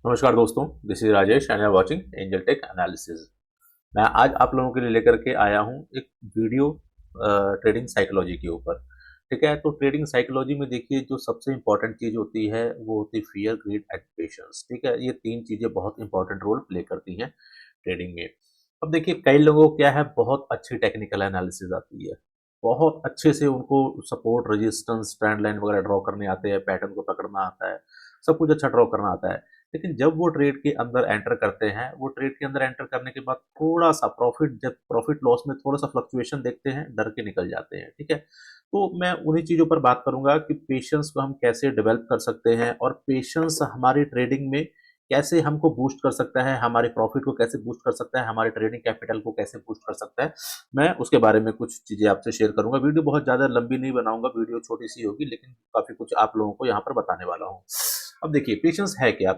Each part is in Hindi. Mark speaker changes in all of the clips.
Speaker 1: नमस्कार दोस्तों, this is Rajesh and you are watching Angel Tech Analysis. मैं आज आप लोगों के लिए लेकर के आया हूं एक वीडियो ट्रेडिंग साइकोलॉजी के ऊपर। ठीक है, तो ट्रेडिंग साइकोलॉजी में देखिए जो सबसे इंपॉर्टेंट चीज़ होती है वो होती है फियर, ग्रीड एंड पेशेंस। ठीक है, ये तीन चीज़ें बहुत इंपॉर्टेंट रोल प्ले करती हैं ट्रेडिंग में। अब देखिए कई लोगों को क्या है, बहुत अच्छी टेक्निकल एनालिसिस आती है, बहुत अच्छे से उनको सपोर्ट, रेजिस्टेंस, ट्रेंड लाइन वगैरह ड्रॉ करने आते हैं, पैटर्न को पकड़ना आता है, सब कुछ अच्छा ड्रॉ करना आता है। लेकिन जब वो ट्रेड के अंदर एंटर करते हैं, वो ट्रेड के अंदर एंटर करने के बाद थोड़ा सा प्रॉफिट, जब प्रॉफिट लॉस में थोड़ा सा फ्लक्चुएशन देखते हैं, डर के निकल जाते हैं। ठीक है, तो मैं उन्हीं चीज़ों पर बात करूंगा कि पेशेंस को हम कैसे डेवलप कर सकते हैं और पेशेंस हमारी ट्रेडिंग में कैसे हमको बूस्ट कर सकता है, हमारे प्रॉफिट को कैसे बूस्ट कर सकता है, हमारे ट्रेडिंग कैपिटल को कैसे बूस्ट कर सकता है। मैं उसके बारे में कुछ चीज़ें आपसे शेयर करूंगा। वीडियो बहुत ज़्यादा लंबी नहीं बनाऊंगा, वीडियो छोटी सी होगी, लेकिन काफ़ी कुछ आप लोगों को यहाँ पर बताने वाला हूँ। अब देखिए पेशेंस है क्या।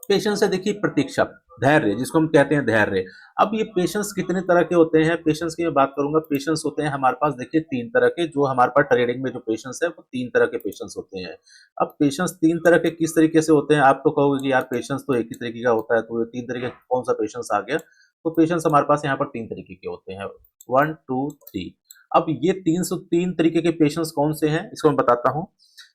Speaker 1: पेशेंस है देखिए प्रतीक्षा, धैर्य, जिसको हम कहते हैं धैर्य। अब ये पेशेंस कितने तरह के होते हैं, पेशेंस की मैं बात करूंगा। पेशेंस होते हैं हमारे पास देखिए तीन तरह के, जो हमारे पास ट्रेडिंग में जो पेशेंस है वो तीन तरह के पेशेंस होते हैं। अब पेशेंस तीन तरह के किस तरीके से होते हैं, आप तो कहोगे कि यार पेशेंस तो एक ही तरीके का होता है, तो ये तीन तरीके कौन सा पेशेंस आ गया। तो पेशेंस हमारे पास यहाँ पर तीन तरीके के होते हैं, 1 2 3। अब ये 303 तरीके के पेशेंस कौन से हैं, इसको मैं बताता हूँ।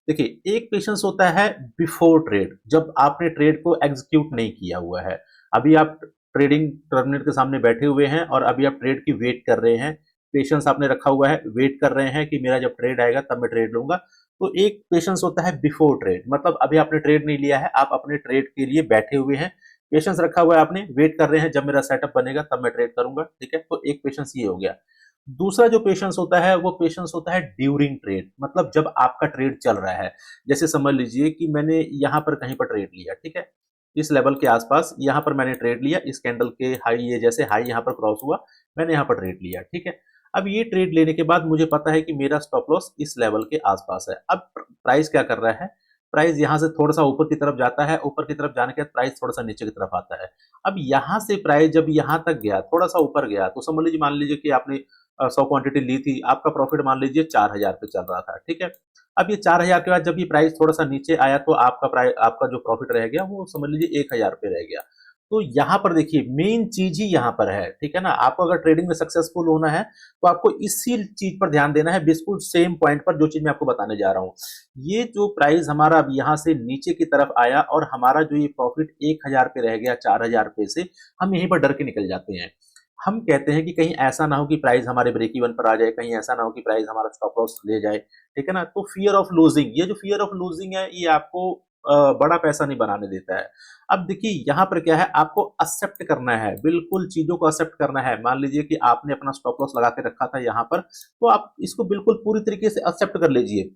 Speaker 1: देखिए एक पेशेंस होता है बिफोर ट्रेड, जब आपने ट्रेड को एग्जीक्यूट नहीं किया हुआ है, अभी आप ट्रेडिंग टर्मिनल के सामने बैठे हुए हैं और अभी आप ट्रेड की वेट कर रहे हैं। पेशेंस आपने रखा हुआ है, वेट कर रहे हैं कि मेरा जब ट्रेड आएगा तब मैं ट्रेड लूंगा। तो एक पेशेंस होता है बिफोर ट्रेड, मतलब अभी आपने ट्रेड नहीं लिया है, आप अपने ट्रेड के लिए बैठे हुए हैं, पेशेंस रखा हुआ है आपने, वेट कर रहे हैं जब मेरा सेटअप बनेगा तब मैं ट्रेड करूंगा। ठीक है, तो एक पेशेंस ये हो गया। दूसरा जो पेशेंस होता है वो पेशेंस होता है ड्यूरिंग ट्रेड, मतलब जब आपका ट्रेड चल रहा है। जैसे समझ लीजिए कि मैंने यहाँ पर कहीं पर ट्रेड लिया, ठीक है, इस लेवल के आसपास यहाँ पर मैंने ट्रेड लिया, इस कैंडल के हाई, ये जैसे हाई यहाँ पर क्रॉस हुआ, मैंने यहाँ पर ट्रेड लिया। ठीक है, अब ये ट्रेड लेने के बाद मुझे पता है कि मेरा स्टॉप लॉस इस लेवल के आसपास है। अब प्राइस क्या कर रहा है, प्राइस यहाँ से थोड़ा सा ऊपर की तरफ जाता है, ऊपर की तरफ जाने के बाद प्राइस थोड़ा सा नीचे की तरफ आता है। अब यहाँ से प्राइस जब यहाँ तक गया, थोड़ा सा ऊपर गया, तो समझ लीजिए, मान लीजिए कि आपने 100 क्वांटिटी ली थी, आपका प्रॉफिट मान लीजिए 4,000 पे चल रहा था। ठीक है, अब ये 4,000 के बाद जब ये प्राइस थोड़ा सा नीचे आया तो आपका प्राइस, आपका जो प्रॉफिट रह गया वो समझ लीजिए 1,000 पे रह गया। तो यहाँ पर देखिए मेन चीज ही यहाँ पर है। ठीक है ना, आपको अगर ट्रेडिंग में सक्सेसफुल होना है तो आपको इसी चीज पर ध्यान देना है, बिल्कुल सेम पॉइंट पर जो चीज मैं आपको बताने जा रहा हूँ। ये जो प्राइस हमारा अब यहाँ से नीचे की तरफ आया और हमारा जो ये प्रॉफिट 1,000 पे रह गया 4,000 पे से, हम यहीं पर डर के निकल जाते हैं। हम कहते हैं कि कहीं ऐसा ना हो कि प्राइस हमारे ब्रेक इवन पर आ जाए, कहीं ऐसा ना हो कि प्राइस हमारा स्टॉप लॉस ले जाए। ठीक है ना, तो फियर ऑफ लूजिंग, ये जो फियर ऑफ लूजिंग है ये आपको बड़ा पैसा नहीं बनाने देता है। अब देखिए यहाँ पर क्या है, आपको एक्सेप्ट करना है, बिल्कुल चीजों को एक्सेप्ट करना है। मान लीजिए कि आपने अपना स्टॉप लॉस लगा के रखा था यहाँ पर, तो आप इसको बिल्कुल पूरी तरीके से एक्सेप्ट कर लीजिए।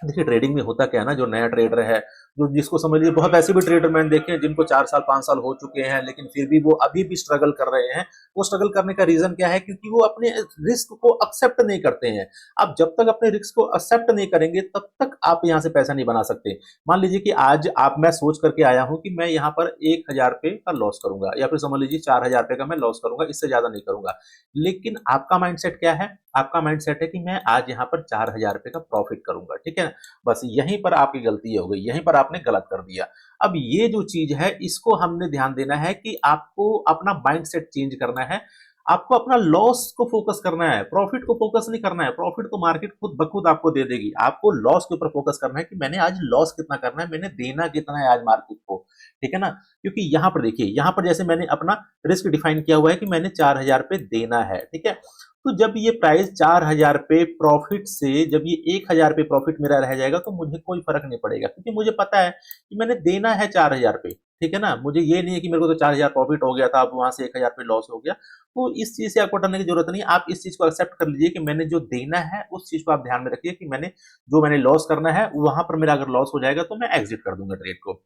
Speaker 1: देखिए ट्रेडिंग में होता क्या है ना, जो नया ट्रेडर है, जो जिसको समझ लीजिए, बहुत ऐसे भी ट्रेडर मैंने देखे हैं जिनको 4 साल 5 साल हो चुके हैं, लेकिन फिर भी वो अभी भी स्ट्रगल कर रहे हैं। वो स्ट्रगल करने का रीजन क्या है, क्योंकि वो अपने रिस्क को एक्सेप्ट नहीं करते हैं। आप जब तक अपने रिस्क को एक्सेप्ट नहीं करेंगे तब तक आप यहाँ से पैसा नहीं बना सकते। मान लीजिए कि आज मैं सोच करके आया हूँ कि मैं यहाँ पर 1,000 पे का लॉस करूंगा, या फिर समझ लीजिए 4,000 पे का मैं लॉस करूंगा, इससे ज्यादा नहीं करूंगा। लेकिन आपका माइंडसेट क्या है, आपका माइंडसेट है कि मैं आज यहाँ पर 4,000 रुपए का प्रॉफिट करूंगा। ठीक है, बस यहीं पर आपकी गलती हो गई, यहीं पर आपने गलत कर दिया। अब ये जो चीज है इसको हमने ध्यान देना है कि आपको अपना माइंडसेट चेंज करना है। आपको अपना लॉस को फोकस करना है, प्रॉफिट को फोकस नहीं करना है। प्रॉफिट तो मार्केट खुद ब खुद आपको दे देगी, आपको लॉस के ऊपर फोकस करना है कि मैंने आज लॉस कितना करना है, मैंने देना कितना है आज मार्केट को। ठीक है ना, क्योंकि यहाँ पर देखिए, यहाँ पर जैसे मैंने अपना रिस्क डिफाइन किया हुआ है कि मैंने 4,000 पे देना है। ठीक है, तो जब ये प्राइस 4,000 पे प्रॉफिट से, जब ये 1,000 पे प्रॉफिट मेरा रह जाएगा तो मुझे कोई फर्क नहीं पड़ेगा, क्योंकि मुझे पता है कि मैंने देना है 4,000 पे। ठीक है ना, मुझे ये नहीं है कि मेरे को तो 4,000 प्रॉफिट हो गया था, अब वहां से 1,000 पे लॉस हो गया। तो इस चीज से आपको डरने की जरूरत नहीं, आप इस चीज को एक्सेप्ट कर लीजिए कि मैंने जो देना है उस चीज को आप ध्यान में रखिए कि मैंने लॉस करना है, वहां पर मेरा अगर लॉस हो जाएगा तो मैं एग्जिट कर दूंगा ट्रेड को।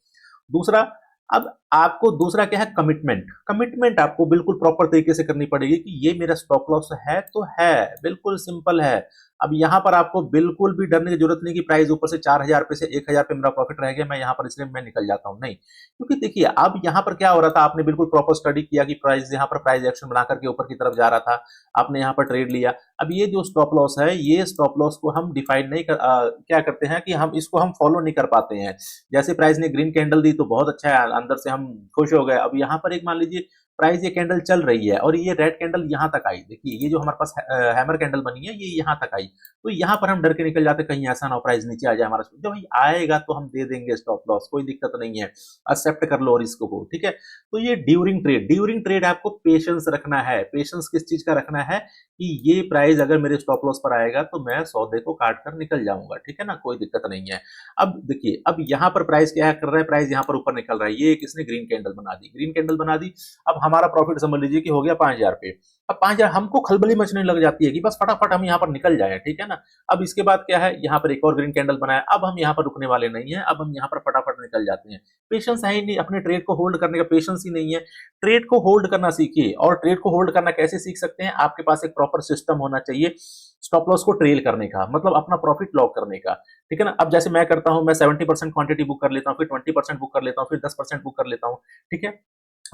Speaker 1: दूसरा, अब आपको दूसरा क्या है, कमिटमेंट। कमिटमेंट आपको बिल्कुल प्रॉपर तरीके से करनी पड़ेगी कि ये मेरा स्टॉप लॉस है तो है, बिल्कुल सिंपल है। अब यहाँ पर आपको बिल्कुल भी डरने की जरूरत नहीं कि प्राइस ऊपर से 4,000 पे से 1,000 पे मेरा प्रॉफिट रह गया, मैं यहाँ पर इसलिए मैं निकल जाता हूँ, नहीं। क्योंकि देखिए अब यहाँ पर क्या हो रहा था, आपने बिल्कुल प्रॉपर स्टडी किया कि प्राइस यहाँ पर प्राइस एक्शन बना करके ऊपर की तरफ जा रहा था, आपने यहाँ पर ट्रेड लिया। अब ये जो स्टॉप लॉस है, ये स्टॉप लॉस को हम डिफाइन नहीं कर क्या करते हैं कि हम इसको हम फॉलो नहीं कर पाते हैं। जैसे प्राइस ने ग्रीन कैंडल दी तो बहुत अच्छा है, अंदर से हम खुश हो गए। अब यहाँ पर एक मान लीजिए प्राइस ये कैंडल चल रही है और ये रेड कैंडल यहाँ तक आई, देखिए ये जो हमारे पास हैमर कैंडल बनी है ये यहाँ तक आई, तो यहाँ पर हम डर के निकल जाते कहीं ऐसा ना हो प्राइस नीचे आ जाए हमारा। जब भाई आएगा तो हम दे देंगे स्टॉप लॉस, कोई दिक्कत नहीं है, एक्सेप्ट कर लो रिस्क को, ठीक है। तो ये ड्यूरिंग ट्रेड आपको पेशेंस रखना है। पेशेंस किस चीज का रखना है कि ये प्राइस अगर मेरे स्टॉप लॉस पर आएगा तो मैं सौदे को काट कर निकल जाऊंगा, ठीक है ना, कोई दिक्कत नहीं है। अब देखिए अब यहाँ पर प्राइस क्या कर रहा है, प्राइस यहाँ पर ऊपर निकल रहा है, ये किसने ग्रीन कैंडल बना दी, ग्रीन कैंडल बना दी। अब हमारा प्रॉफिट समझ लीजिए कि हो गया 5,000 पे। अब 5,000 हमको खलबली मचने लग जाती है कि बस फटाफट हम यहाँ पर निकल जाए, ठीक है ना। अब इसके बाद क्या है, यहाँ पर एक और ग्रीन कैंडल बनाया, अब हम यहाँ पर रुकने वाले नहीं है, अब हम यहाँ पर फटाफट निकल जाते हैं। पेशेंस है ही नहीं, अपने ट्रेड को होल्ड करने का पेशेंस ही नहीं है। ट्रेड को होल्ड करना सीखिए, और ट्रेड को होल्ड करना कैसे सीख सकते हैं, आपके पास एक प्रॉपर सिस्टम होना चाहिए स्टॉप लॉस को ट्रेल करने का, मतलब अपना प्रॉफिट लॉक करने का, ठीक है ना। अब जैसे मैं करता हूं, मैं 70% क्वांटिटी बुक कर लेता हूं, फिर 20% बुक कर लेता हूं, फिर 10% बुक कर लेता हूं, ठीक है।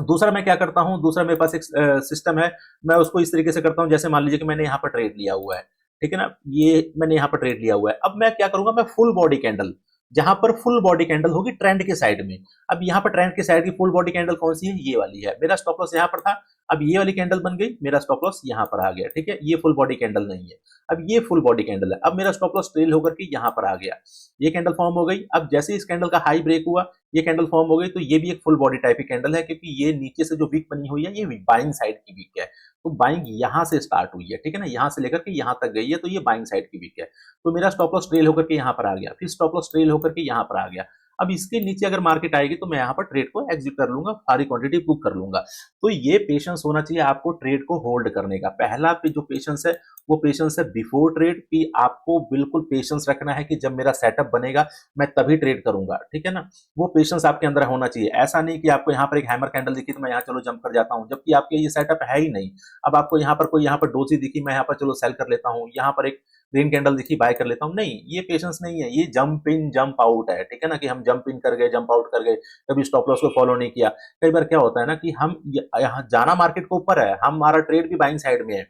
Speaker 1: दूसरा मैं क्या करता हूं, दूसरा मेरे पास एक सिस्टम है, मैं उसको इस तरीके से करता हूं, जैसे मान लीजिए कि मैंने यहाँ पर ट्रेड लिया हुआ है, ठीक है ना, ये मैंने यहाँ पर ट्रेड लिया हुआ है। अब मैं क्या करूंगा, मैं फुल बॉडी कैंडल, जहां पर फुल बॉडी कैंडल होगी ट्रेंड के साइड में। अब यहाँ पर ट्रेंड के साइड की फुल बॉडी कैंडल कौन सी है, ये वाली है, मेरा स्टॉप लॉस यहाँ पर था, अब ये वाली कैंडल बन गई, मेरा स्टॉप लॉस यहाँ पर आ गया, ठीक है। ये फुल बॉडी कैंडल नहीं है, अब ये फुल बॉडी कैंडल है, अब मेरा स्टॉप लॉस ट्रेल होकर के यहाँ पर आ गया, ये कैंडल फॉर्म हो गई। अब जैसे इस कैंडल का हाई ब्रेक हुआ, ये कैंडल फॉर्म हो गई, तो ये भी एक फुल बॉडी टाइप की कैंडल है, क्योंकि ये नीचे से जो वीक बनी हुई है ये बाइंग साइड की वीक है, तो बाइंग यहां से स्टार्ट हुई है, ठीक है ना, यहां से लेकर के यहां तक गई है, तो ये बाइंग साइड की वीक है। तो मेरा स्टॉप लॉस ट्रेल होकर के यहां पर आ गया, फिर स्टॉप लॉस ट्रेल होकर के यहां पर आ गया। अब इसके नीचे अगर मार्केट आएगी तो मैं यहाँ पर ट्रेड को एग्जिट कर लूंगा, सारी क्वांटिटी बुक कर लूंगा। तो ये पेशेंस होना चाहिए आपको ट्रेड को होल्ड करने का। पहला पे जो पेशेंस है वो पेशेंस है बिफोर ट्रेड, कि आपको बिल्कुल पेशेंस रखना है कि जब मेरा सेटअप बनेगा मैं तभी ट्रेड करूंगा, ठीक है ना। वो पेशेंस आपके अंदर होना चाहिए। ऐसा नहीं कि आपको यहाँ पर एक हैमर कैंडल दिखी तो मैं यहाँ चलो जंप कर जाता हूँ, जबकि आपके ये सेटअप है ही नहीं। अब आपको यहाँ पर कोई यहाँ पर डोजी दिखी, मैं यहाँ पर चलो सेल कर लेता हूँ, यहाँ पर एक ग्रीन कैंडल दिखी बाय कर लेता हूँ, नहीं, ये पेशेंस नहीं है, ये जंप इन जंप आउट है, ठीक है ना, कि हम जंप इन कर गए जंप आउट कर गए, कभी स्टॉप लॉस को फॉलो नहीं किया। कई बार क्या होता है ना कि हम यहाँ जाना मार्केट के ऊपर है, हमारा ट्रेड भी बाइंग साइड में है,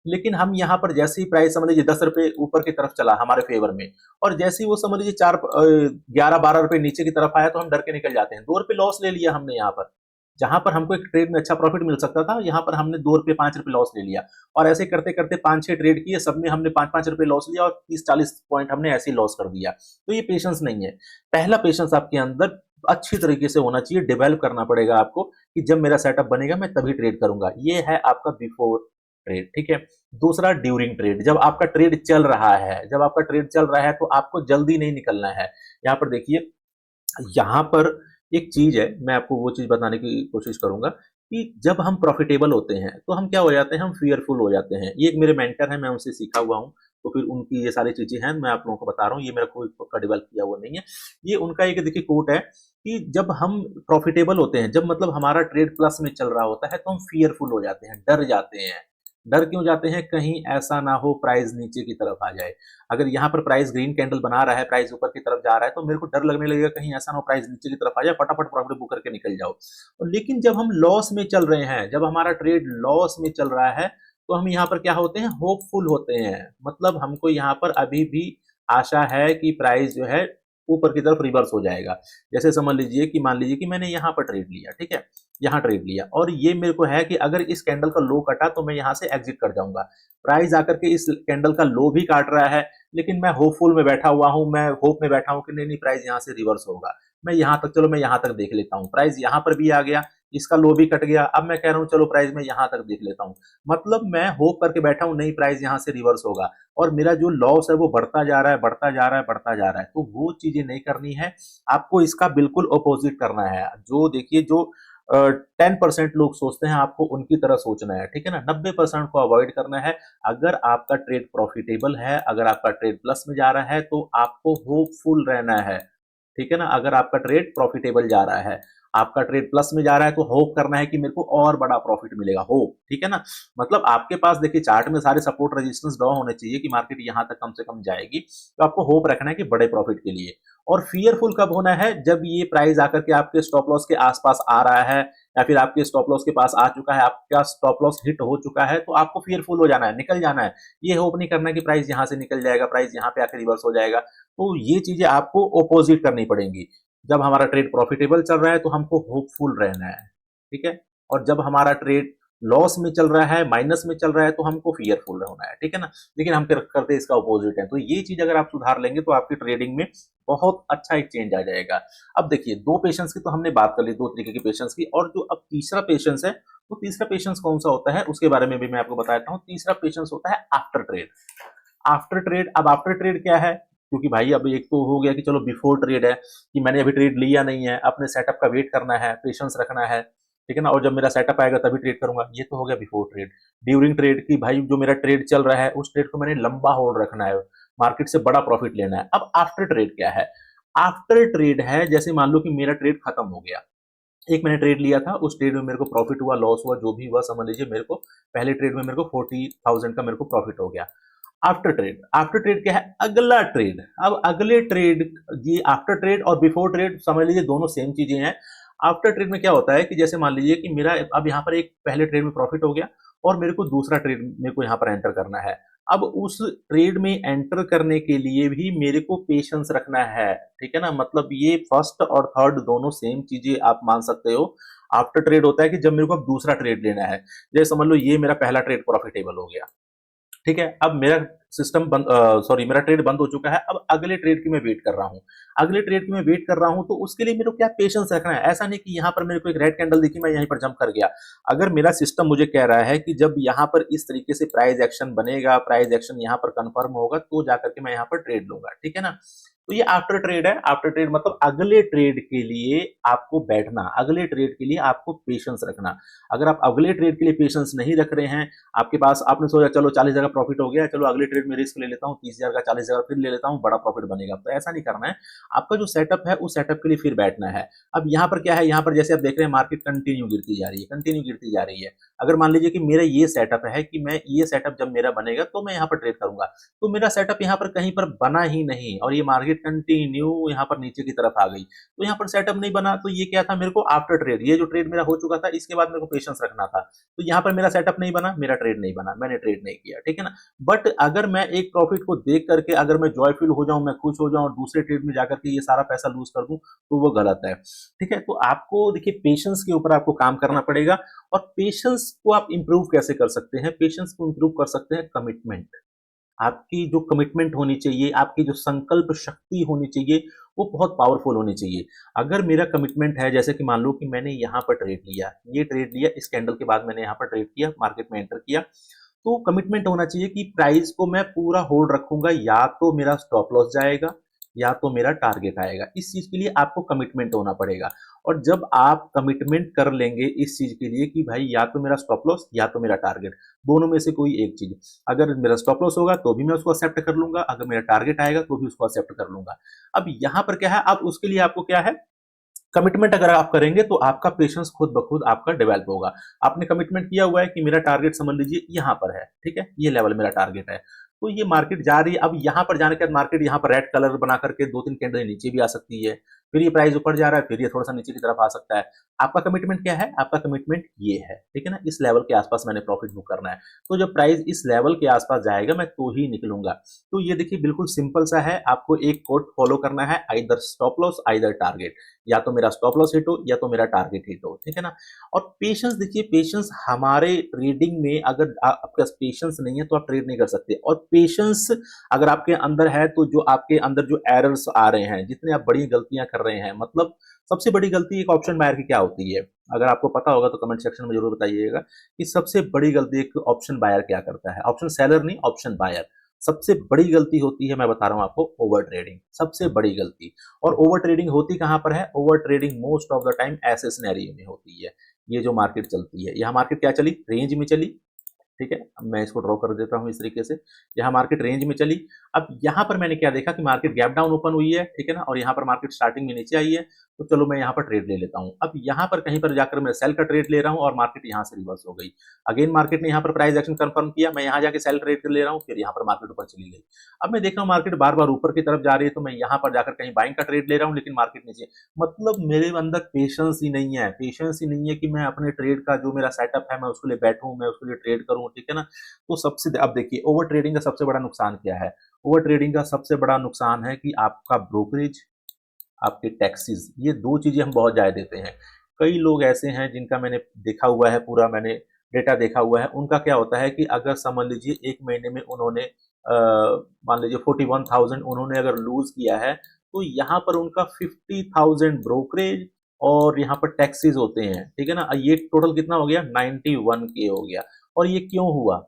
Speaker 1: लेकिन हम यहाँ पर जैसे ही प्राइस समझ लीजिए 10 रुपए ऊपर की तरफ चला हमारे फेवर में, और जैसे ही वो समझ लीजिए 11-12 रुपए नीचे की तरफ आया तो हम डर के निकल जाते हैं, 2 रुपए लॉस ले लिया हमने यहाँ पर। जहां पर हमको एक ट्रेड में अच्छा प्रॉफिट मिल सकता था, यहाँ पर हमने 2 रुपए 5 रुपए लॉस ले लिया, और ऐसे करते करते 5-6 ट्रेड किए, सब में हमने 5-5 रुपए लॉस लिया, और 30-40 पॉइंट हमने ऐसे ही लॉस कर दिया। तो ये पेशेंस नहीं है। पहला पेशेंस आपके अंदर अच्छी तरीके से होना चाहिए, डेवलप करना पड़ेगा आपको, कि जब मेरा सेटअप बनेगा मैं तभी ट्रेड करूंगा। ये है आपका बिफोर ट्रेड, ठीक है। दूसरा ड्यूरिंग ट्रेड, जब आपका ट्रेड चल रहा है, जब आपका ट्रेड चल रहा है तो आपको जल्दी नहीं निकलना है। यहाँ पर देखिए, यहाँ पर एक चीज है, मैं आपको वो चीज बताने की कोशिश करूंगा कि जब हम प्रॉफिटेबल होते हैं तो हम क्या हो जाते हैं, हम फियरफुल हो जाते हैं। ये एक मेरे मेंटर है, मैं उनसे सीखा हुआ हूँ, तो फिर उनकी ये सारी चीजें हैं, मैं आप लोगों को बता रहा हूँ, ये मेरा कोई पक्का डेवलप किया हुआ नहीं है। ये उनका एक देखिए कोट है कि जब हम प्रॉफिटेबल होते हैं, जब मतलब हमारा ट्रेड प्लस में चल रहा होता है, तो हम फियरफुल हो जाते हैं, डर जाते हैं। डर क्यों जाते हैं, कहीं ऐसा ना हो प्राइस नीचे की तरफ आ जाए। अगर यहाँ पर प्राइस ग्रीन कैंडल बना रहा है, प्राइस ऊपर की तरफ जा रहा है, तो मेरे को डर लगने लगेगा कहीं ऐसा ना हो प्राइस नीचे की तरफ आ जाए, फटाफट प्रॉफिट बुक करके निकल जाओ। लेकिन जब हम लॉस में चल रहे हैं, जब हमारा ट्रेड लॉस में चल रहा है, तो हम यहाँ पर क्या होते हैं, होपफुल होते हैं, मतलब हमको यहाँ पर अभी भी आशा है कि प्राइस जो है ऊपर की तरफ रिवर्स हो जाएगा। जैसे समझ लीजिए कि मान लीजिए कि मैंने यहाँ पर ट्रेड लिया, ठीक है, यहाँ ट्रेड लिया, और ये मेरे को है कि अगर इस कैंडल का लो कटा तो मैं यहाँ से एग्जिट कर जाऊंगा। प्राइस आकर के इस कैंडल का लो भी काट रहा है, लेकिन मैं होपफुल में बैठा हुआ हूँ, मैं होप में बैठा हूँ कि नहीं नहीं प्राइस यहाँ से रिवर्स होगा, मैं यहाँ तक, चलो मैं यहाँ तक देख लेता हूँ, प्राइस यहाँ पर भी आ गया, इसका लो भी कट गया, अब मैं कह रहा हूँ चलो प्राइस में यहाँ तक देख लेता हूँ, मतलब मैं होप करके बैठा हूँ नहीं प्राइस यहाँ से रिवर्स होगा, और मेरा जो लॉस है वो बढ़ता जा रहा है बढ़ता जा रहा है बढ़ता जा रहा है। तो वो चीजें नहीं करनी है, आपको इसका बिल्कुल अपोजिट करना है। जो देखिए, जो 10% लोग सोचते हैं, आपको उनकी तरह सोचना है, ठीक है ना, 90% को अवॉइड करना है। अगर आपका ट्रेड प्रॉफिटेबल है, अगर आपका ट्रेड प्लस में जा रहा है, तो आपको होपफुल रहना है, ठीक है ना, अगर आपका ट्रेड प्रॉफिटेबल जा रहा है। आपका ट्रेड प्लस में जा रहा है तो होप करना है कि मेरे को और बड़ा प्रॉफिट मिलेगा, होप, ठीक है ना। मतलब आपके पास देखिए चार्ट में सारे सपोर्ट रेजिस्टेंस ड्रॉ होने चाहिए कि मार्केट यहां तक कम से कम जाएगी, तो आपको होप रखना है कि बड़े प्रॉफिट के लिए। और फियरफुल कब होना है, जब ये प्राइस आकर के आपके स्टॉप लॉस के आसपास आ रहा है या फिर आपके स्टॉप लॉस के पास आ चुका है, आपका स्टॉप लॉस हिट हो चुका है, तो आपको फियरफुल हो जाना है, निकल जाना है। ये होप नहीं करना कि प्राइस यहां से निकल जाएगा, प्राइस यहां पे आकर रिवर्स हो जाएगा। तो ये चीजें आपको ऑपोजिट करनी पड़ेंगी। जब हमारा ट्रेड प्रॉफिटेबल चल रहा है तो हमको होपफुल रहना है, ठीक है। और जब हमारा ट्रेड लॉस में चल रहा है, माइनस में चल रहा है, तो हमको फियरफुल होना है, ठीक है ना। लेकिन हम करते इसका अपोजिट है। तो ये चीज अगर आप सुधार लेंगे तो आपकी ट्रेडिंग में बहुत अच्छा एक चेंज आ जाएगा। अब देखिए, दो पेशेंस की तो हमने बात कर ली, दो तरीके के पेशेंस की, और जो अब तीसरा पेशेंस है, तो तीसरा पेशेंस कौन सा होता है उसके बारे में भी मैं आपको बताता हूँ। तीसरा पेशेंस होता है आफ्टर ट्रेड। आफ्टर ट्रेड, अब आफ्टर ट्रेड क्या है, क्योंकि भाई अब एक तो हो गया कि चलो बिफोर ट्रेड है कि मैंने अभी ट्रेड लिया नहीं है, अपने सेटअप का वेट करना है, पेशेंस रखना है, ठीक है ना, और जब मेरा सेटअप आएगा तभी ट्रेड करूंगा, ये तो हो गया बिफोर ट्रेड। ड्यूरिंग ट्रेड की भाई जो मेरा ट्रेड चल रहा है उस ट्रेड को मैंने लंबा होल्ड रखना है, मार्केट से बड़ा प्रॉफिट लेना है। अब आफ्टर ट्रेड क्या है, आफ्टर ट्रेड है जैसे मान लो कि मेरा ट्रेड खत्म हो गया, एक मैंने ट्रेड लिया था, उस ट्रेड में मेरे को प्रॉफिट हुआ, लॉस हुआ, जो भी हुआ समझ लीजिए, मेरे को पहले ट्रेड में मेरे को 40,000 का मेरे को प्रॉफिट हो गया। आफ्टर ट्रेड, आफ्टर ट्रेड क्या है, अगला ट्रेड। अब अगले ट्रेड, ये आफ्टर ट्रेड और बिफोर ट्रेड समझ लीजिए दोनों सेम चीजें हैं। आफ्टर ट्रेड में क्या होता है कि जैसे मान लीजिए कि मेरा अब यहाँ पर एक पहले ट्रेड में प्रॉफिट हो गया और मेरे को दूसरा ट्रेड मेरे को यहाँ पर एंटर करना है। अब उस ट्रेड में एंटर करने के लिए भी मेरे को पेशेंस रखना है, ठीक है ना। मतलब ये फर्स्ट और थर्ड दोनों सेम चीजें आप मान सकते हो। आफ्टर ट्रेड होता है कि जब मेरे को अब दूसरा ट्रेड लेना है, जैसे समझ लो ये मेरा पहला ट्रेड प्रॉफिटेबल हो गया, ठीक है। अब मेरा सिस्टम बंद, सॉरी मेरा ट्रेड बंद हो चुका है, अब अगले ट्रेड की मैं वेट कर रहा हूँ, अगले ट्रेड की मैं वेट कर रहा हूँ। तो उसके लिए मेरे को क्या पेशेंस रखना है, ऐसा नहीं कि यहाँ पर मेरे को एक रेड कैंडल दिखी मैं यहीं पर जंप कर गया। अगर मेरा सिस्टम मुझे कह रहा है कि जब यहाँ पर इस तरीके से प्राइस एक्शन बनेगा, प्राइस एक्शन यहाँ पर कंफर्म होगा, तो जाकर के मैं यहाँ पर ट्रेड लूंगा, ठीक है ना। तो ये आफ्टर ट्रेड है। आफ्टर ट्रेड मतलब अगले ट्रेड के लिए आपको बैठना, अगले ट्रेड के लिए आपको पेशेंस रखना। अगर आप अगले ट्रेड के लिए पेशेंस नहीं रख रहे हैं, आपके पास आपने सोचा चलो 40,000 का प्रॉफिट हो गया, चलो अगले ट्रेड में रिस्क ले लेता हूँ 30,000 का, 40,000 फिर ले लेता हूँ, बड़ा प्रॉफिट बनेगा, तो ऐसा नहीं करना है। आपका जो सेटअप है उस सेटअप के लिए फिर बैठना है। अब यहाँ पर क्या है, यहाँ पर जैसे आप देख रहे हैं मार्केट कंटिन्यू गिरती जा रही है, कंटिन्यू गिरती जा रही है। अगर मान लीजिए कि मेरा ये सेटअप है कि मैं ये सेटअप जब मेरा बनेगा तो मैं यहाँ पर ट्रेड करूंगा, तो मेरा सेटअप यहाँ पर कहीं पर बना ही नहीं और ये मार्केट कंटिन्यू यहाँ पर नीचे की तरफ आ गई, तो यहाँ पर सेटअप नहीं बना, तो ये क्या था, मेरे को आफ्टर ट्रेड, ये जो ट्रेड मेरा हो चुका था इसके बाद मेरे को पेशेंस रखना था। तो यहाँ पर मेरा सेटअप नहीं बना, मेरा ट्रेड नहीं बना, मैंने ट्रेड नहीं किया, ठीक है ना। बट अगर मैं एक प्रॉफिट को देख करके अगर मैं जॉयफुल हो जाऊं, मैं खुश हो जाऊं और दूसरे ट्रेड में जाकर के ये सारा पैसा लूज कर दूं, तो वो गलत है, ठीक है। तो आपको देखिए पेशेंस के ऊपर आपको काम करना पड़ेगा। और पेशेंस को आप इंप्रूव कैसे कर सकते हैं, पेशेंस को इंप्रूव कर सकते हैं कमिटमेंट। आपकी जो कमिटमेंट होनी चाहिए, आपकी जो संकल्प शक्ति होनी चाहिए, वो बहुत पावरफुल होनी चाहिए। अगर मेरा कमिटमेंट है, जैसे कि मान लो कि मैंने यहाँ पर ट्रेड लिया, ये ट्रेड लिया, इस कैंडल के बाद मैंने यहाँ पर ट्रेड किया, मार्केट में एंटर किया, तो कमिटमेंट होना चाहिए कि प्राइस को मैं पूरा होल्ड रखूंगा, या तो मेरा स्टॉप लॉस जाएगा या तो मेरा टारगेट आएगा। इस चीज के लिए आपको कमिटमेंट होना पड़ेगा। और जब आप कमिटमेंट कर लेंगे इस चीज के लिए कि भाई या तो मेरा स्टॉप लॉस या तो मेरा टारगेट, दोनों में से कोई एक चीज, अगर मेरा स्टॉप लॉस होगा तो भी मैं उसको एक्सेप्ट कर लूंगा, अगर मेरा टारगेट आएगा तो भी उसको एक्सेप्ट कर लूंगा। अब यहां पर क्या है, अब उसके लिए आपको क्या है, कमिटमेंट अगर आप करेंगे तो आपका पेशेंस खुद ब खुद आपका डेवलप होगा। आपने कमिटमेंट किया हुआ है कि मेरा टारगेट समझ लीजिए यहाँ पर है, ठीक है, ये लेवल मेरा टारगेट है, तो ये मार्केट जा रही है, अब यहाँ पर जाने के बाद मार्केट यहाँ पर रेड कलर बना करके दो तीन कैंडल नीचे भी आ सकती है, फिर ये प्राइस ऊपर जा रहा है, फिर ये थोड़ा सा नीचे की तरफ आ सकता है। आपका कमिटमेंट क्या है, आपका कमिटमेंट ये है, ठीक है ना, इस लेवल के आसपास मैंने प्रॉफिट बुक करना है, तो जब प्राइस इस लेवल के आसपास जाएगा मैं तो ही निकलूंगा। तो ये देखिए बिल्कुल सिंपल सा है, आपको एक कोड फॉलो करना है, either stop loss either target, या तो मेरा स्टॉप लॉस हिट हो या तो मेरा टारगेट हिट हो, ठीक है ना। और पेशेंस, देखिए पेशेंस हमारे ट्रेडिंग में, अगर आपके पास पेशेंस नहीं है तो आप ट्रेड नहीं कर सकते। और पेशेंस अगर आपके अंदर है तो जो आपके अंदर जो एरर्स आ रहे हैं, जितने आप बड़ी गलतियां कर रहे हैं, मतलब सबसे बड़ी गलती एक ऑप्शन बायर की क्या होती है, अगर आपको पता होगा तो कमेंट सेक्शन में जरूर बताइएगा कि सबसे बड़ी गलती एक ऑप्शन बायर क्या करता है, ऑप्शन सेलर नहीं, ऑप्शन बायर। सबसे बड़ी गलती होती है, मैं बता रहा हूं आपको, ओवर ट्रेडिंग, सबसे बड़ी गलती। और ओवर ट्रेडिंग होती कहां पर है, over trading most of the time ऐसे सिनेरियो में होती है। ये जो मार्केट चलती है, यह मार्केट क्या चली, रेंज में चली, ठीक है, अब मैं इसको ड्रॉ कर देता हूँ इस तरीके से। यहाँ मार्केट रेंज में चली। अब यहाँ पर मैंने क्या देखा कि मार्केट गैप डाउन ओपन हुई है, ठीक है ना, और यहाँ पर मार्केट स्टार्टिंग में नीचे आई है, तो चलो मैं यहाँ पर ट्रेड ले लेता हूँ। अब यहाँ पर कहीं पर जाकर मैं सेल का ट्रेड ले रहा हूँ और मार्केट यहाँ से रिवर्स हो गई। अगेन मार्केट ने यहाँ पर प्राइस एक्शन कंफर्म किया, मैं यहाँ जाके सेल ट्रेड ले रहा हूँ, फिर यहाँ पर मार्केट ऊपर चली गई। अब मैं देख रहा हूँ मार्केट बार बार ऊपर की तरफ जा रही है, तो मैं यहाँ पर जाकर कहीं बाइंग का ट्रेड ले रहा हूँ, लेकिन मार्केट नीचे। मतलब मेरे अंदर पेशेंस ही नहीं है, पेशेंस ही नहीं है कि मैं अपने ट्रेड का जो मेरा सेटअप है मैं उसके लिए बैठूं, मैं उसके लिए ट्रेड करूं, ठीक है ना। तो सबसे अब देखिए ओवर ट्रेडिंग का सबसे बड़ा नुकसान क्या है। ओवर ट्रेडिंग का सबसे बड़ा नुकसान है कि आपका ब्रोकरेज, आपके टैक्सेस, ये दो चीजें हम बहुत ज्यादा देते हैं। कई लोग ऐसे हैं जिनका मैंने देखा हुआ है, पूरा मैंने डेटा देखा हुआ है, उनका क्या होता है कि अगर समझ लीजिए एक महीने में उन्होंने मान लीजिए 41,000 उन्होंने अगर लूज किया है, तो यहाँ पर उनका 50,000 ब्रोकरेज और यहाँ पर टैक्सेस होते हैं, ठीक है ना। ये टोटल कितना हो गया, 91K हो गया। और ये क्यों हुआ,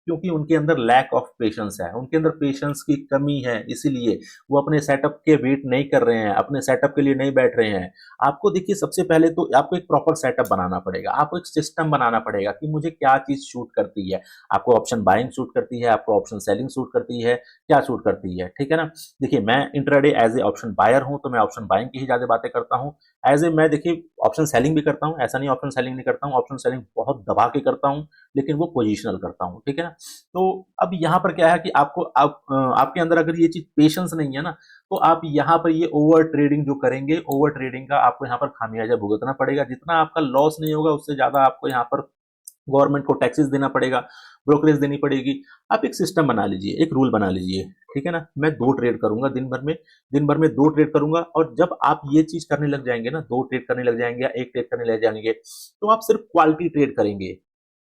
Speaker 1: क्योंकि उनके अंदर लैक ऑफ पेशेंस है, उनके अंदर पेशेंस की कमी है, इसीलिए वो अपने सेटअप के वेट नहीं कर रहे हैं, अपने सेटअप के लिए नहीं बैठ रहे हैं। आपको देखिए सबसे पहले तो आपको एक प्रॉपर सेटअप बनाना पड़ेगा, आपको एक सिस्टम बनाना पड़ेगा कि मुझे क्या चीज शूट करती है। आपको ऑप्शन बाइंग शूट करती है, आपको ऑप्शन सेलिंग शूट करती है, क्या शूट करती है, ठीक है ना। देखिए मैं intraday as a option buyer हूं, तो मैं ऑप्शन बाइंग की ही ज्यादा बातें करता हूं। एज ए मैं देखिए ऑप्शन सेलिंग भी करता हूं, ऐसा नहीं ऑप्शन सेलिंग नहीं करता हूं, ऑप्शन सेलिंग बहुत दबा के करता हूं, लेकिन वो पोजिशनल करता हूं, ठीक है ना। तो अब यहाँ पर क्या है कि आपके अंदर अगर ये चीज पेशेंस नहीं है ना, तो आप यहाँ पर ये ओवर ट्रेडिंग जो करेंगे, ओवर ट्रेडिंग का आपको यहाँ पर खामियाजा भुगतना पड़ेगा। जितना आपका लॉस नहीं होगा उससे ज्यादा आपको यहाँ पर गवर्नमेंट को टैक्सेस देना पड़ेगा, ब्रोकरेज देनी पड़ेगी। आप एक सिस्टम बना लीजिए, एक रूल बना लीजिए, ठीक है ना। मैं दो ट्रेड करूंगा दिन भर में, दिन भर में दो ट्रेड करूंगा। और जब आप ये चीज करने लग जाएंगे ना, दो ट्रेड करने लग जाएंगे या एक ट्रेड करने लग जाएंगे, तो आप सिर्फ क्वालिटी ट्रेड करेंगे।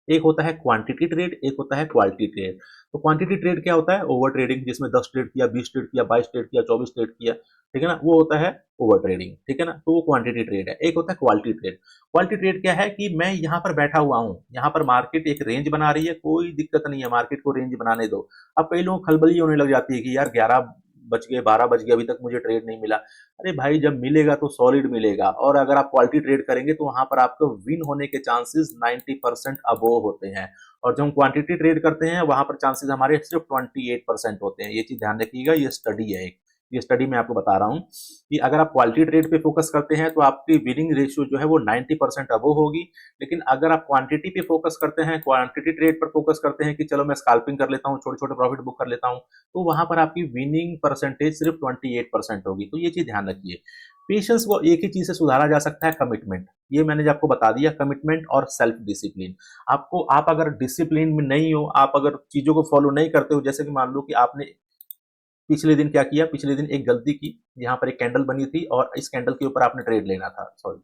Speaker 1: एक होता है क्वांटिटी ट्रेड, एक होता है क्वालिटी ट्रेड। तो क्वांटिटी ट्रेड क्या होता है, ओवर ट्रेडिंग, जिसमें 10 ट्रेड किया, 20 ट्रेड किया, 22 ट्रेड किया, 24 ट्रेड किया, ठीक है ना, वो होता है ओवर ट्रेडिंग, ठीक है ना। तो वो क्वांटिटी ट्रेड है। एक होता है क्वालिटी ट्रेड। क्वालिटी ट्रेड क्या है कि मैं यहाँ पर बैठा हुआ हूँ, यहाँ पर मार्केट एक रेंज बना रही है, कोई दिक्कत नहीं है, मार्केट को रेंज बनाने दो। अब कई लोगों को खलबली होने लग जाती है कि यार 11 बज गए, 12 बज गए, अभी तक मुझे ट्रेड नहीं मिला। अरे भाई जब मिलेगा तो सॉलिड मिलेगा, और अगर आप क्वालिटी ट्रेड करेंगे तो वहां पर आपको विन होने के चांसेस 90% अबोव होते हैं। और जब हम क्वांटिटी ट्रेड करते हैं वहां पर चांसेस हमारे सिर्फ 28% होते हैं। ये चीज ध्यान रखिएगा, ये स्टडी है एक, ये स्टडी मैं आपको बता रहा हूँ कि अगर आप क्वालिटी ट्रेड पे फोकस करते हैं तो आपकी विनिंग रेशियो जो है वो 90% अबोव होगी। लेकिन अगर आप क्वांटिटी पे फोकस करते हैं, क्वांटिटी ट्रेड पर फोकस करते हैं कि चलो मैं स्काल्पिंग कर लेता हूँ, छोटे छोटे प्रॉफिट बुक कर लेता हूँ, तो वहां पर आपकी विनिंग परसेंटेज सिर्फ 28% होगी। तो ये चीज ध्यान रखिए। पेशेंस को एक ही चीज से सुधारा जा सकता है, कमिटमेंट। ये मैंने जो आपको बता दिया, कमिटमेंट और सेल्फ डिसिप्लिन। आपको, आप अगर डिसिप्लिन में नहीं हो, आप अगर चीजों को फॉलो नहीं करते हो, जैसे कि मान लो कि आपने पिछले दिन क्या किया, पिछले दिन एक गलती की, यहाँ पर एक कैंडल बनी थी और इस कैंडल के ऊपर आपने ट्रेड लेना था, सॉरी,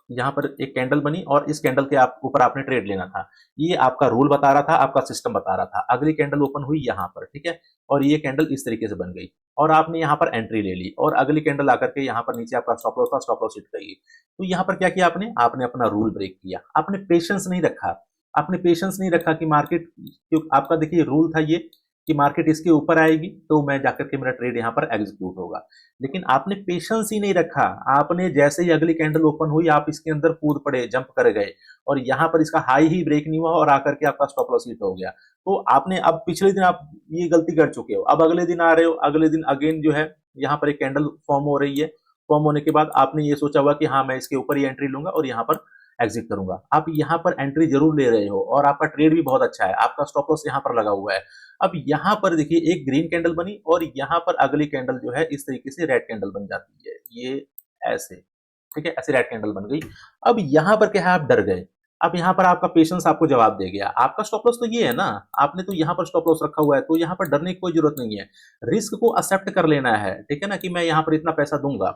Speaker 1: यहाँ पर एक कैंडल बनी और इस कैंडल के ऊपर आपने ट्रेड लेना था। ये आपका रूल बता रहा था, आपका सिस्टम बता रहा था। अगली कैंडल ओपन हुई यहाँ पर, ठीक है, और ये कैंडल इस तरीके से बन गई और आपने यहाँ पर एंट्री ले ली, और अगली कैंडल आकर के यहाँ पर नीचे आपका स्टॉप लॉस था, स्टॉप लॉस हिट गई। तो यहाँ पर क्या किया आपने, आपने अपना रूल ब्रेक किया, आपने पेशेंस नहीं रखा। आपने पेशेंस नहीं रखा कि मार्केट, क्योंकि आपका देखिए रूल था ये कि मार्केट इसके ऊपर आएगी तो मैं जाकर के मेरा ट्रेड यहाँ पर एग्जीक्यूट होगा। लेकिन आपने पेशेंस ही नहीं रखा। आपने जैसे ही अगली कैंडल ओपन हुई आप इसके अंदर कूद पड़े, जंप कर गए, और यहाँ पर इसका हाई ही ब्रेक नहीं हुआ और आकर के आपका स्टॉप लॉस हिट हो गया। तो आपने, अब पिछले दिन आप ये गलती कर चुके हो, अब अगले दिन आ रहे हो, अगले दिन अगेन जो है यहाँ पर एक कैंडल फॉर्म हो रही है। फॉर्म होने के बाद आपने ये सोचा हुआ कि हाँ मैं इसके ऊपर ही एंट्री लूंगा और यहाँ पर एग्जिट करूंगा। आप यहाँ पर एंट्री जरूर ले रहे हो और आपका ट्रेड भी बहुत अच्छा है, आपका स्टॉप लॉस यहाँ पर लगा हुआ है। अब यहाँ पर देखिए एक ग्रीन कैंडल बनी और यहाँ पर अगली कैंडल जो है इस तरीके से रेड कैंडल बन जाती है, ये ऐसे, ठीक है, ऐसे रेड कैंडल बन गई। अब यहाँ पर क्या है, आप डर गए। अब यहाँ पर आपका पेशेंस आपको जवाब दे गया। आपका स्टॉप लॉस तो ये है ना, आपने तो यहाँ पर स्टॉप लॉस रखा हुआ है, तो यहाँ पर डरने की कोई जरूरत नहीं है। रिस्क को एक्सेप्ट कर लेना है, ठीक है ना, कि मैं यहाँ पर इतना पैसा दूंगा,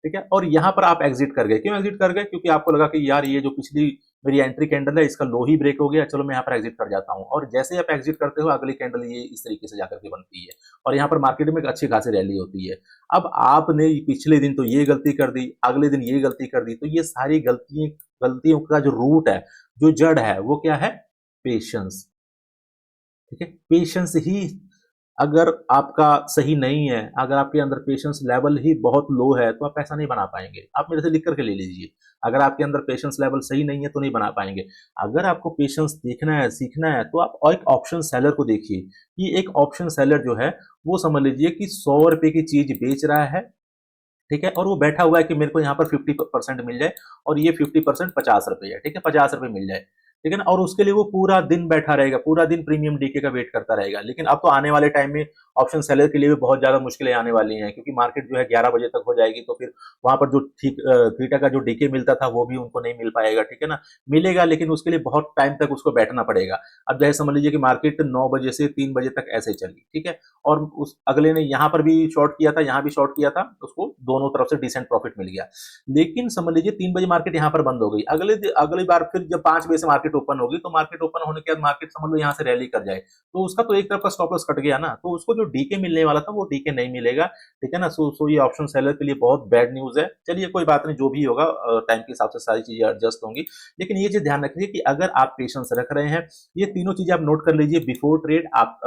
Speaker 1: ठीक है। और यहाँ पर आप एग्जिट कर गए। क्यों एग्जिट कर गए, क्योंकि आपको लगा कि यार ये जो पिछली मेरी एंट्री कैंडल है इसका लो ही ब्रेक हो गया, चलो मैं यहाँ पर एग्जिट कर जाता हूँ। और जैसे ही आप एग्जिट करते हो अगली कैंडल ये इस तरीके से जाकर के बनती है और यहाँ पर मार्केट में एक अच्छी खासी रैली होती है। अब आपने पिछले दिन तो ये गलती कर दी, अगले दिन ये गलती कर दी, तो ये सारी गलतियों का जो रूट है, जो जड़ है, वो क्या है, पेशेंस, ठीक है। पेशेंस ही अगर आपका सही नहीं है, अगर आपके अंदर पेशेंस लेवल ही बहुत लो है, तो आप पैसा नहीं बना पाएंगे। आप मेरे से लिख करके ले लीजिए, अगर आपके अंदर पेशेंस लेवल सही नहीं है तो नहीं बना पाएंगे। अगर आपको पेशेंस देखना है, सीखना है, तो आप एक ऑप्शन सेलर को देखिए कि एक ऑप्शन सेलर जो है वो समझ लीजिए कि 100 रुपए की चीज बेच रहा है, ठीक है, और वो बैठा हुआ है कि मेरे को यहाँ पर 50% मिल जाए, और ये 50% 50 रुपए है, ठीक है, 50 रुपए मिल जाए, ठीक है ना, और उसके लिए वो पूरा दिन बैठा रहेगा, पूरा दिन प्रीमियम डीके का वेट करता रहेगा। लेकिन अब तो आने वाले टाइम में ऑप्शन सेलर के लिए भी बहुत ज्यादा मुश्किलें आने वाली हैं, क्योंकि मार्केट जो है 11 बजे तक हो जाएगी, तो फिर वहां पर जो ठीक थीटा का जो डीके मिलता था वो भी उनको नहीं मिल पाएगा, ठीक है ना, मिलेगा लेकिन उसके लिए बहुत टाइम तक उसको बैठना पड़ेगा। अब जैसे समझ लीजिए कि मार्केट 9 बजे से 3 बजे तक ऐसे ही चली, ठीक है, और उस अगले ने यहाँ पर भी शॉर्ट किया था, यहाँ भी शॉर्ट किया था, उसको दोनों तरफ से डिसेंट प्रॉफिट मिल गया। लेकिन समझ लीजिए 3 बजे मार्केट यहाँ पर बंद हो गई, अगली बार फिर जब 5 बजे से मार्केट ओपन होगी, तो मार्केट ओपन होने के बाद मार्केट समझ लो यहाँ से रैली कर जाए, तो उसका तो एक तरफ का स्टॉप लॉस कट गया ना, तो उसको जो डीके मिलने वाला था वो डीके नहीं मिलेगा, ठीक है ना। सो ये ऑप्शन सेलर के लिए बहुत बैड न्यूज है। चलिए कोई बात नहीं, जो भी होगा टाइम के हिसाब से सारी चीजें एडजस्ट होंगी। लेकिन ये चीज ध्यान रखिए कि अगर आप पेशेंस रख रहे हैं, ये तीनों चीजें आप नोट कर लीजिए, बिफोर ट्रेड, आप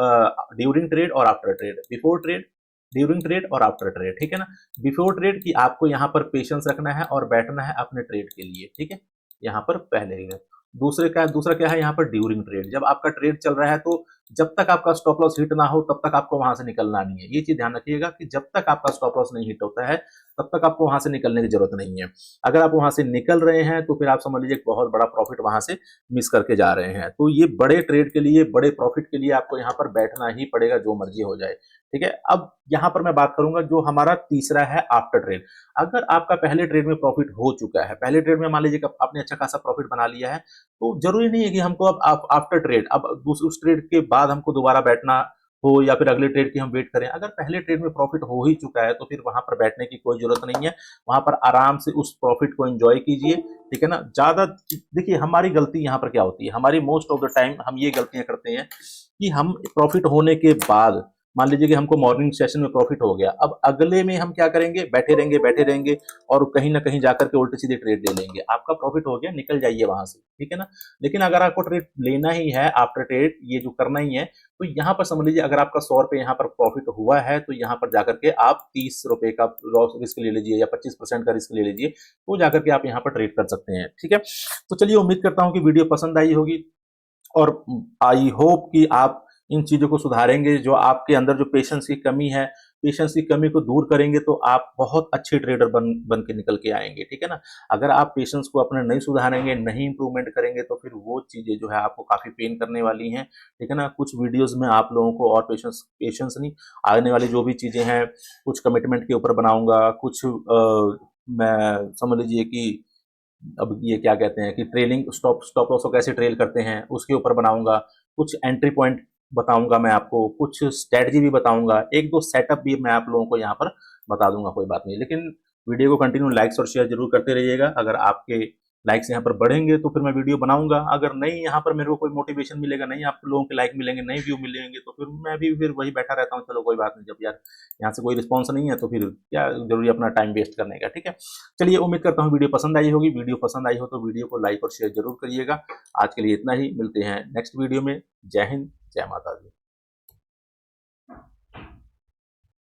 Speaker 1: ड्यूरिंग ट्रेड और after trade, before trade, during trade और आफ्टर ट्रेड, ठीक है ना। बिफोर ट्रेड की आपको यहाँ पर पेशेंस रखना है और बैठना है अपने ट्रेड के लिए, ठीक है, यहाँ पर पहले ही है। दूसरा क्या है यहाँ पर ड्यूरिंग ट्रेड, जब आपका ट्रेड चल रहा है तो जब तक आपका स्टॉप लॉस हिट ना हो तब तक आपको वहां से निकलना नहीं है। ये चीज ध्यान रखिएगा कि जब तक आपका स्टॉप लॉस नहीं हिट होता है तब तक आपको वहां से निकलने की जरूरत नहीं है। अगर आप वहां से निकल रहे हैं तो फिर आप समझ लीजिए बहुत बड़ा प्रॉफिट वहां से मिस करके जा रहे हैं। तो ये बड़े ट्रेड के लिए, बड़े प्रॉफिट के लिए आपको यहाँ पर बैठना ही पड़ेगा, जो मर्जी हो जाए, ठीक है। अब यहाँ पर मैं बात करूंगा जो हमारा तीसरा है आफ्टर ट्रेड। अगर आपका पहले ट्रेड में प्रॉफिट हो चुका है, पहले ट्रेड में मान लीजिए कि आपने अच्छा खासा प्रॉफिट बना लिया है, तो जरूरी नहीं है कि हमको अब आफ्टर ट्रेड, अब उस ट्रेड के बाद हमको दोबारा बैठना हो या फिर अगले ट्रेड की हम वेट करें। अगर पहले ट्रेड में प्रॉफिट हो ही चुका है तो फिर वहां पर बैठने की कोई जरूरत नहीं है, वहां पर आराम से उस प्रॉफिट को एंजॉय कीजिए, ठीक है ना। ज्यादा देखिए हमारी गलती यहाँ पर क्या होती है, हमारी मोस्ट ऑफ द टाइम हम ये गलतियां करते हैं कि हम प्रॉफिट होने के बाद, मान लीजिए कि हमको मॉर्निंग सेशन में प्रॉफिट हो गया, अब अगले में हम क्या करेंगे, बैठे रहेंगे और कहीं ना कहीं जाकर के उल्टे सीधे ट्रेड ले लेंगे। आपका प्रॉफिट हो गया, निकल जाइए वहां से, ठीक है ना। लेकिन अगर आपको ट्रेड लेना ही है, आफ्टर ट्रेड ये जो करना ही है, तो यहाँ पर समझ लीजिए अगर आपका 100 रुपए यहाँ पर प्रॉफिट हुआ है, तो यहाँ पर जाकर के आप 30 रुपए का लॉस रिस्क ले लीजिए या 25% का रिस्क ले लीजिए, तो जाकर के आप यहाँ पर ट्रेड कर सकते हैं, ठीक है। तो चलिए उम्मीद करता हूँ कि वीडियो पसंद आई होगी, और आई होप कि आप इन चीजों को सुधारेंगे, जो आपके अंदर जो पेशेंस की कमी है, पेशेंस की कमी को दूर करेंगे तो आप बहुत अच्छे ट्रेडर बन के निकल के आएंगे, ठीक है ना। अगर आप पेशेंस को अपने नहीं सुधारेंगे, नहीं इंप्रूवमेंट करेंगे, तो फिर वो चीजें जो है आपको काफी पेन करने वाली हैं, ठीक है ना। कुछ वीडियोस में आप लोगों को और पेशेंस नहीं, आने वाली जो भी चीजें हैं कुछ कमिटमेंट के ऊपर बनाऊंगा, कुछ मैं समझ लीजिए कि अब ये क्या कहते हैं कि ट्रेलिंग स्टॉप लॉस को कैसे ट्रेल करते हैं उसके ऊपर बनाऊंगा, कुछ एंट्री पॉइंट बताऊंगा मैं आपको, कुछ स्ट्रेटजी भी बताऊंगा, एक दो सेटअप भी मैं आप लोगों को यहाँ पर बता दूंगा, कोई बात नहीं। लेकिन वीडियो को कंटिन्यू लाइक्स और शेयर जरूर करते रहिएगा। अगर आपके लाइक्स यहाँ पर बढ़ेंगे तो फिर मैं वीडियो बनाऊंगा, अगर नहीं यहाँ पर मेरे को कोई मोटिवेशन मिलेगा, नहीं आप लोगों के लाइक मिलेंगे, नहीं व्यू मिलेंगे, तो फिर मैं भी फिर वही बैठा रहता हूँ, चलो कोई बात नहीं, जब यार यहाँ से कोई रिस्पॉन्स नहीं है तो फिर क्या जरूरी अपना टाइम वेस्ट करने का, ठीक है। चलिए उम्मीद करता हूँ वीडियो पसंद आई होगी, वीडियो पसंद आई हो तो वीडियो को लाइक और शेयर जरूर करिएगा। आज के लिए इतना ही, मिलते हैं नेक्स्ट वीडियो में। जय हिंद, जय माता दी।